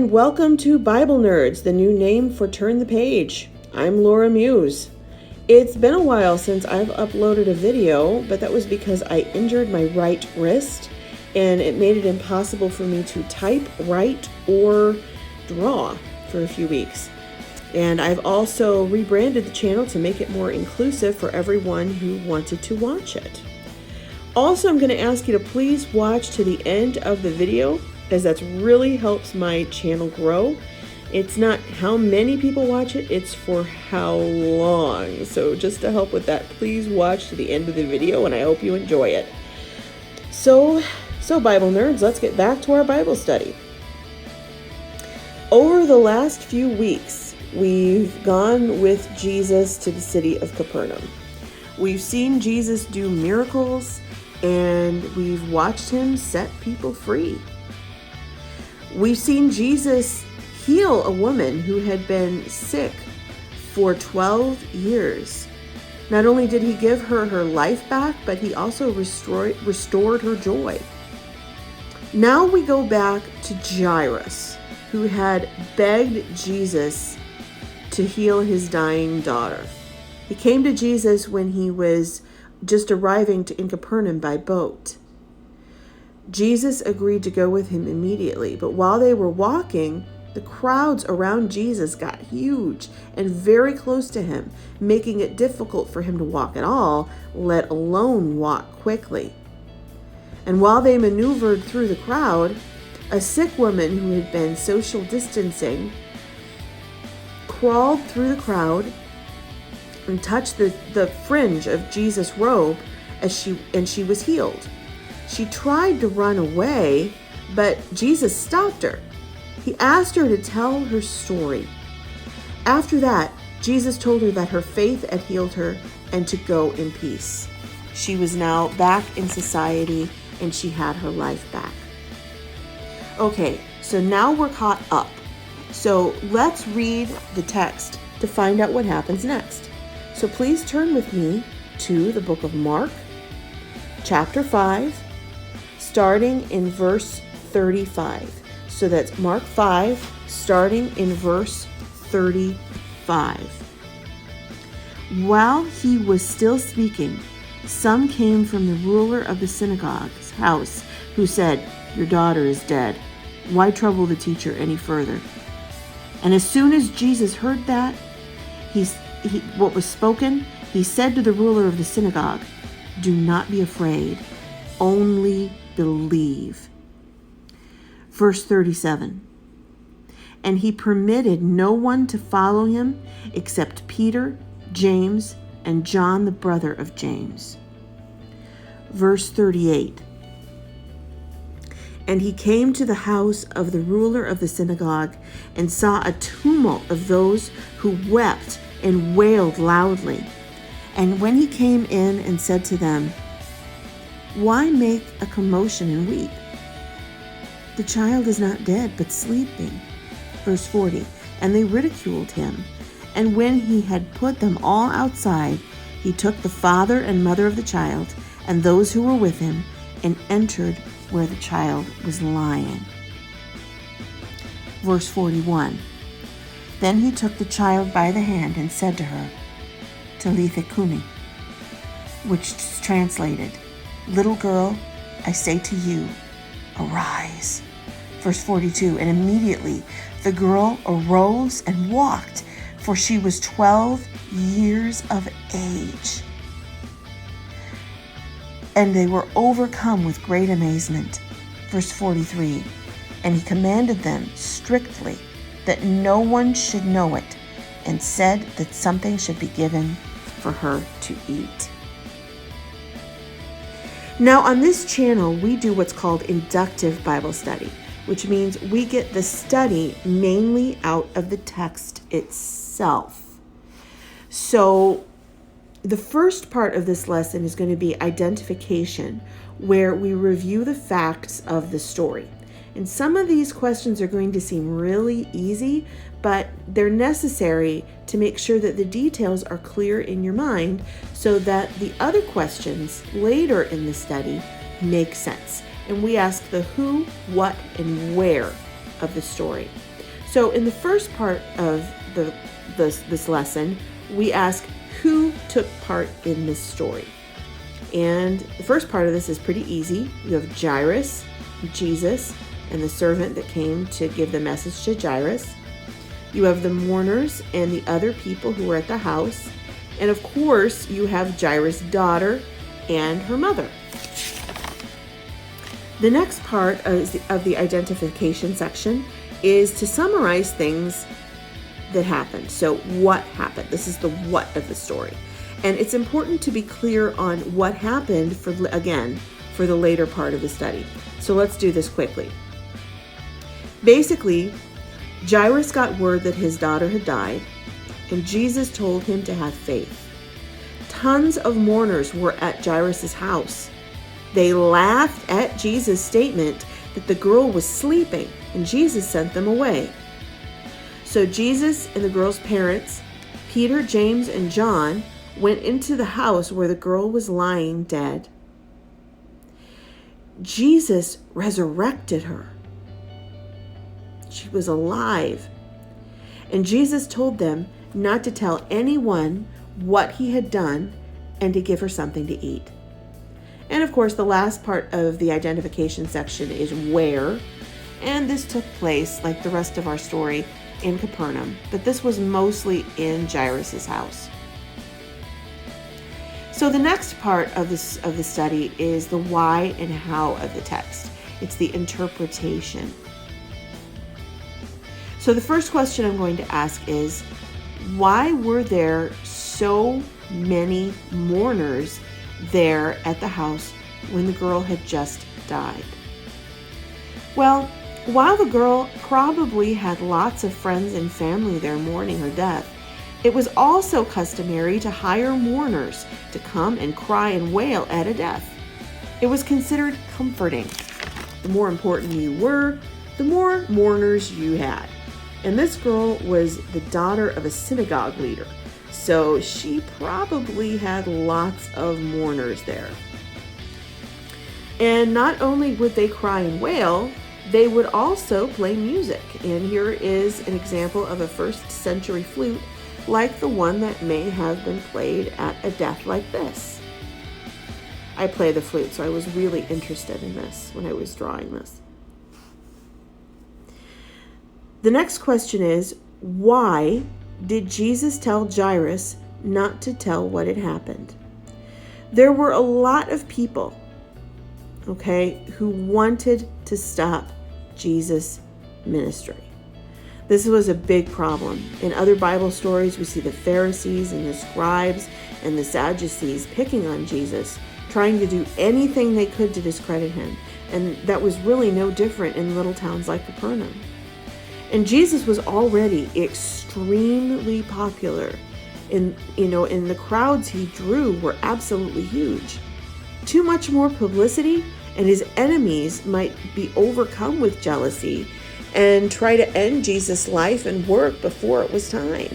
and welcome to Bible Nerds, the new name for Turn the Page. I'm Laura Muse. It's been a while since I've uploaded a video, but that was because I injured my right wrist, and it made it impossible for me to type, write, or draw for a few weeks. And I've also rebranded the channel to make it more inclusive for everyone who wanted to watch it. Also, I'm going to ask you to please watch to the end of the video, as that really helps my channel grow. It's not how many people watch it, it's for how long. So just to help with that, please watch to the end of the video, and I hope you enjoy it. So Bible nerds, let's get back to our Bible study. Over the last few weeks, we've gone with Jesus to the city of Capernaum. We've seen Jesus do miracles, and we've watched him set people free. We've seen Jesus heal a woman who had been sick for 12 years. Not only did he give her her life back, but he also restored her joy. Now we go back to Jairus, who had begged Jesus to heal his dying daughter. He came to Jesus when he was just arriving in Capernaum by boat. Jesus agreed to go with him immediately, but while they were walking, the crowds around Jesus got huge and very close to him, making it difficult for him to walk at all, let alone walk quickly. And while they maneuvered through the crowd, a sick woman who had been social distancing crawled through the crowd and touched the fringe of Jesus' robe and she was healed. She tried to run away, but Jesus stopped her. He asked her to tell her story. After that, Jesus told her that her faith had healed her and to go in peace. She was now back in society and she had her life back. Okay, so now we're caught up. So let's read the text to find out what happens next. So please turn with me to the book of Mark, chapter 5, starting in verse 35. So that's Mark 5, starting in verse 35. While he was still speaking, some came from the ruler of the synagogue's house, who said, "Your daughter is dead. Why trouble the teacher any further?" And as soon as Jesus heard that, what was spoken, he said to the ruler of the synagogue, "Do not be afraid, only believe." Verse 37. And he permitted no one to follow him except Peter, James, and John, the brother of James. Verse 38. And he came to the house of the ruler of the synagogue and saw a tumult of those who wept and wailed loudly. And when he came in and said to them, "Why make a commotion and weep? The child is not dead, but sleeping." Verse 40. And they ridiculed him. And when he had put them all outside, he took the father and mother of the child and those who were with him and entered where the child was lying. Verse 41. Then he took the child by the hand and said to her, "Talitha cumi," which is translated, "Little girl, I say to you, arise." Verse 42. And immediately the girl arose and walked, for she was 12 years of age. And they were overcome with great amazement. Verse 43. And he commanded them strictly that no one should know it, and said that something should be given for her to eat. Now on this channel, we do what's called inductive Bible study, which means we get the study mainly out of the text itself. So the first part of this lesson is going to be identification, where we review the facts of the story. And some of these questions are going to seem really easy, but they're necessary to make sure that the details are clear in your mind so that the other questions later in the study make sense. And we ask the who, what, and where of the story. So in the first part of this lesson, we ask who took part in this story. And the first part of this is pretty easy. You have Jairus, Jesus, and the servant that came to give the message to Jairus. You have the mourners and the other people who were at the house. And of course, you have Jairus' daughter and her mother. The next part of the identification section is to summarize things that happened. So what happened? This is the what of the story. And it's important to be clear on what happened for the later part of the study. So let's do this quickly. Basically, Jairus got word that his daughter had died, and Jesus told him to have faith. Tons of mourners were at Jairus' house. They laughed at Jesus' statement that the girl was sleeping, and Jesus sent them away. So Jesus and the girl's parents, Peter, James, and John, went into the house where the girl was lying dead. Jesus resurrected her. She was alive. And Jesus told them not to tell anyone what he had done and to give her something to eat. And of course, the last part of the identification section is where. And this took place, like the rest of our story, in Capernaum. But this was mostly in Jairus' house. So the next part of the study is the why and how of the text. It's the interpretation. So the first question I'm going to ask is, why were there so many mourners there at the house when the girl had just died? Well, while the girl probably had lots of friends and family there mourning her death, it was also customary to hire mourners to come and cry and wail at a death. It was considered comforting. The more important you were, the more mourners you had. And this girl was the daughter of a synagogue leader, so she probably had lots of mourners there. And not only would they cry and wail, they would also play music. And here is an example of a first century flute, like the one that may have been played at a death like this. I play the flute, so I was really interested in this when I was drawing this. The next question is, why did Jesus tell Jairus not to tell what had happened? There were a lot of people, who wanted to stop Jesus' ministry. This was a big problem. In other Bible stories, we see the Pharisees and the scribes and the Sadducees picking on Jesus, trying to do anything they could to discredit him. And that was really no different in little towns like Capernaum. And Jesus was already extremely popular. In the crowds he drew were absolutely huge. Too much more publicity, and his enemies might be overcome with jealousy and try to end Jesus' life and work before it was time.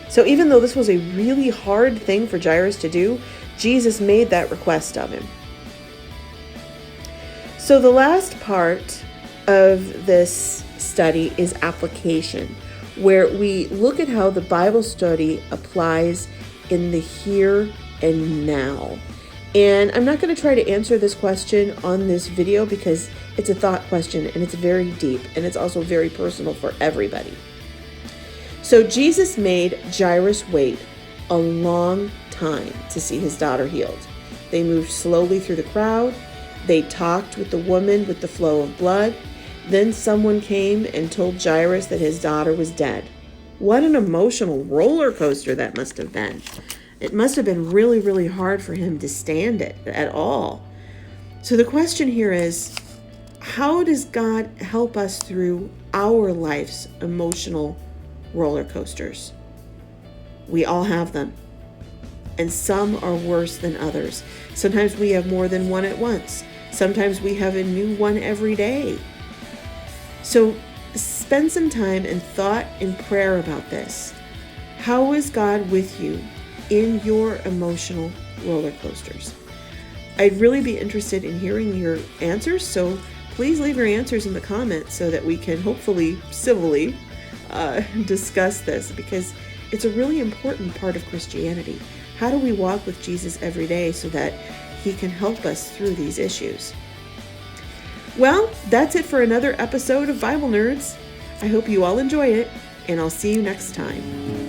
So even though this was a really hard thing for Jairus to do, Jesus made that request of him. So the last part of this study is application, where we look at how the Bible study applies in the here and now. And I'm not going to try to answer this question on this video because it's a thought question and it's very deep and it's also very personal for everybody. So Jesus made Jairus wait a long time to see his daughter healed. They moved slowly through the crowd. They talked with the woman with the flow of blood. Then someone came and told Jairus that his daughter was dead. What an emotional roller coaster that must have been. It must have been really, really hard for him to stand it at all. So the question here is, how does God help us through our life's emotional roller coasters? We all have them, and some are worse than others. Sometimes we have more than one at once. Sometimes we have a new one every day. So spend some time in thought and prayer about this. How is God with you in your emotional roller coasters? I'd really be interested in hearing your answers, so please leave your answers in the comments so that we can hopefully civilly discuss this because it's a really important part of Christianity. How do we walk with Jesus every day so that he can help us through these issues? Well, that's it for another episode of Bible Nerds. I hope you all enjoy it, and I'll see you next time.